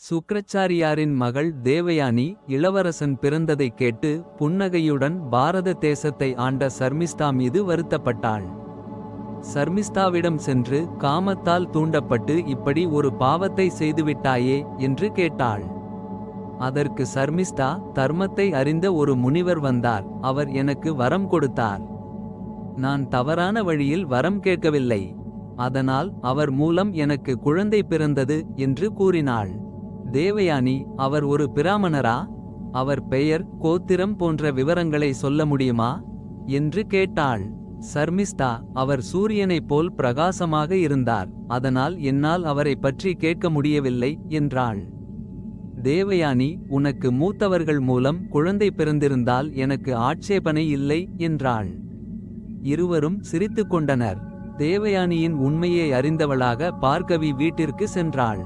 சுக்ரச்சாரியாரின் மகள் தேவயானி இளவரசன் பிறந்ததைக் கேட்டு புன்னகையுடன் பாரத தேசத்தை ஆண்ட சர்மிஸ்தா மீது வருத்தப்பட்டாள். சர்மிஸ்தாவிடம் சென்று காமத்தால் தூண்டப்பட்டு இப்படி ஒரு பாவத்தை செய்துவிட்டாயே என்று கேட்டாள். அதற்கு சர்மிஸ்தா, தர்மத்தை அறிந்த ஒரு முனிவர் வந்தார். அவர் எனக்கு வரம் கொடுத்தார். நான் தவறான வழியில் வரம் கேட்கவில்லை. அதனால் அவர் மூலம் எனக்கு குழந்தை பிறந்தது என்று கூறினாள். தேவயானி, அவர் ஒரு பிராமணரா? அவர் பெயர், கோத்திரம் போன்ற விவரங்களை சொல்ல முடியுமா என்று கேட்டாள். சர்மிஸ்தா, அவர் சூரியனைப் போல் பிரகாசமாக இருந்தார். அதனால் என்னால் அவரை பற்றி கேட்க முடியவில்லை என்றாள். தேவயானி, உனக்கு மூத்தவர்கள் மூலம் குழந்தை பிறந்திருந்தால் எனக்கு ஆட்சேபனை இல்லை என்றாள். இருவரும் சிரித்துக் கொண்டனர். தேவயானியின் உண்மையை அறிந்தவளாக பார்கவி வீட்டிற்கு சென்றாள்.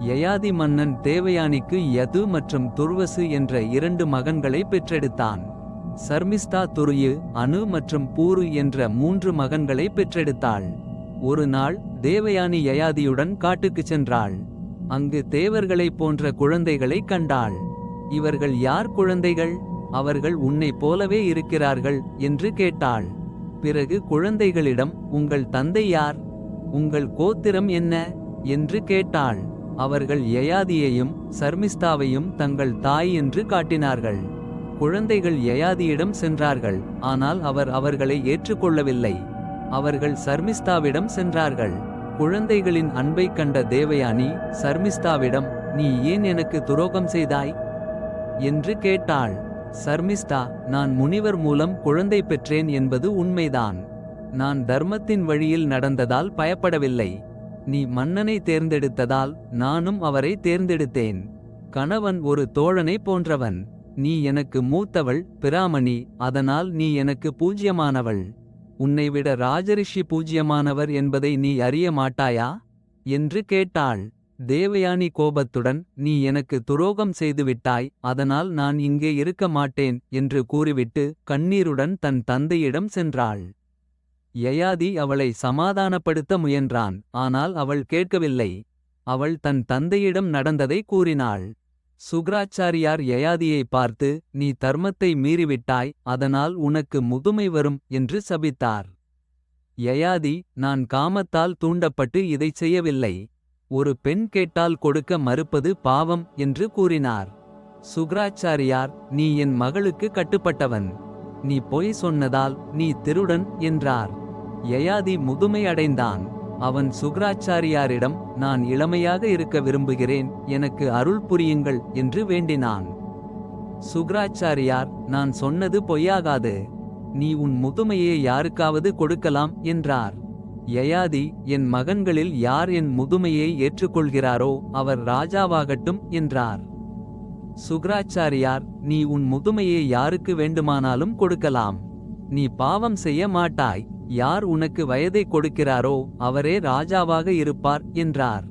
யயாதி மன்னன் தேவயானிக்கு யது மற்றும் துர்வசு என்ற 2 மகன்களை பெற்றெடுத்தான். சர்மிஸ்தா துருயு, அனு மற்றும் பூரு என்ற 3 மகன்களை பெற்றெடுத்தாள். ஒரு நாள் தேவயானி யயாதியுடன் காட்டுக்குச் சென்றாள். அங்கு தேவர்களைப் போன்ற குழந்தைகளை கண்டாள். இவர்கள் யார் குழந்தைகள்? அவர்கள் உன்னைப் போலவே இருக்கிறார்கள் என்று கேட்டாள். பிறகு குழந்தைகளிடம், உங்கள் தந்தை யார்? உங்கள் கோத்திரம் என்ன என்று கேட்டாள். அவர்கள் யயாதியையும் சர்மிஸ்தாவையும் தங்கள் தாய் என்று காட்டினார்கள். குழந்தைகள் யயாதியிடம் சென்றார்கள். ஆனால் அவர் அவர்களை ஏற்றுக்கொள்ளவில்லை. அவர்கள் சர்மிஸ்தாவிடம் சென்றார்கள். குழந்தைகளின் அன்பைக் கண்ட தேவயானி சர்மிஸ்தாவிடம், நீ ஏன் எனக்கு துரோகம் செய்தாய் என்று கேட்டாள். சர்மிஸ்தா, நான் முனிவர் மூலம் குழந்தை பெற்றேன் என்பது உண்மைதான். நான் தர்மத்தின் வழியில் நடந்ததால் பயப்படவில்லை. நீ மன்னனை தேர்ந்தெடுத்ததால் நானும் அவரை தேர்ந்தெடுத்தேன். கணவன் ஒரு தோழனை போன்றவன். நீ எனக்கு மூத்தவள், பிராமணி. அதனால் நீ எனக்கு பூஜ்யமானவள். உன்னைவிட ராஜரிஷி பூஜ்யமானவர் என்பதை நீ அறிய மாட்டாயா என்று கேட்டாள். தேவயானி கோபத்துடன், நீ எனக்கு துரோகம் செய்துவிட்டாய். அதனால் நான் இங்கே இருக்க மாட்டேன் என்று கூறிவிட்டு கண்ணீருடன் தன் தந்தையிடம் சென்றாள். யயாதி அவளை சமாதானப்படுத்த முயன்றான். ஆனால் அவள் கேட்கவில்லை. அவள் தன் தந்தையிடம் நடந்ததை கூறினாள். சுக்ராச்சாரியார் யயாதியை பார்த்து, நீ தர்மத்தை மீறிவிட்டாய். அதனால் உனக்கு முதுமை வரும் என்று சபித்தார். யயாதி, நான் காமத்தால் தூண்டப்பட்டு இதைச் செய்யவில்லை. ஒரு பெண் கேட்டால் கொடுக்க மறுப்பது பாவம் என்று கூறினார். சுக்ராச்சாரியார், நீ என் மகளுக்கு கட்டுப்பட்டவன். நீ பொய் சொன்னதால் நீ திருடன் என்றார். யயாதி முதுமை அடைந்தான். அவன் சுக்ராச்சாரியாரிடம், நான் இளமையாக இருக்க விரும்புகிறேன். எனக்கு அருள் புரியுங்கள் என்று வேண்டினான். சுக்ராச்சாரியார், நான் சொன்னது பொய்யாகாது. நீ உன் முதுமையை யாருக்காவது கொடுக்கலாம் என்றார். யயாதி, என் மகன்களில் யார் என் முதுமையை ஏற்றுக்கொள்கிறாரோ அவர் ராஜாவாகட்டும் என்றார். சுக்ராச்சாரியார், நீ உன் முதுமையை யாருக்கு வேண்டுமானாலும் கொடுக்கலாம். நீ பாவம் செய்ய மாட்டாய். யார் உனக்கு வயதை கொடுக்கிறாரோ அவரே ராஜாவாக இருப்பார் என்றார்.